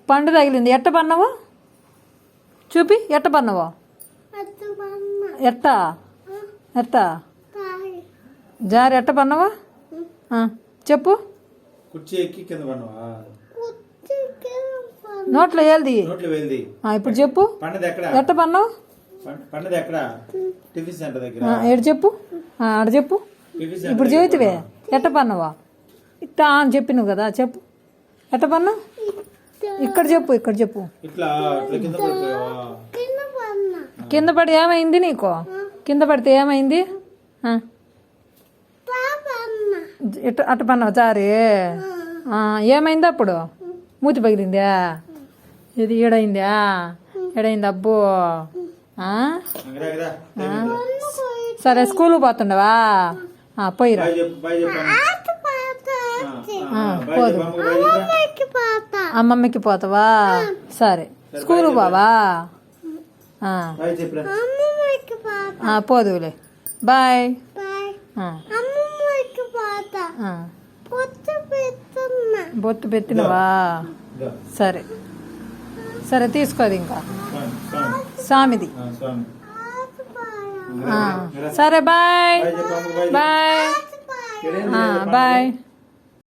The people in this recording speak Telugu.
పండు తగిలింది. ఎట్ట పన్నావు చూపి. ఎట్ట పన్నావు? ఎట్టా ఎట్టా జారి ఎట్ట పన్నావా చెప్పు. కుర్చీ ఎక్కి కింద పన్నావా? నోట్లో ఏల్ది. ఇప్పుడు చెప్పు. ఎట్ట పన్నావు? ఏడు చెప్పు. ఆడ చెప్పు. ఇప్పుడు చెబుతావే ఎట్ట పన్నావా? ఇట్టా అని చెప్పినావు కదా, చెప్పు. ఎట్ట పన్నావు? ఇక్కడ చెప్పు. ఇక్కడ చెప్పు. కింద పడి ఏమైంది నీకు? కింద పడితే ఏమైంది? అట్ట పన్నావు జారి. ఏమైంది అప్పుడు? మూతి పగిలిందా? ఇది ఈడైందా? ఎడైంది అబ్బో. సరే స్కూల్కి పోతుండవా? పోయిరా. పోదు. అమ్మమ్మకి పోతావా? సరే స్కూల్కి పోవా? పోదులే. బాయ్. బొత్తు పెట్టినవా? సరే సరే తీసుకోదు ఇంకా స్వామిది. సరే బాయ్ బాయ్ బాయ్.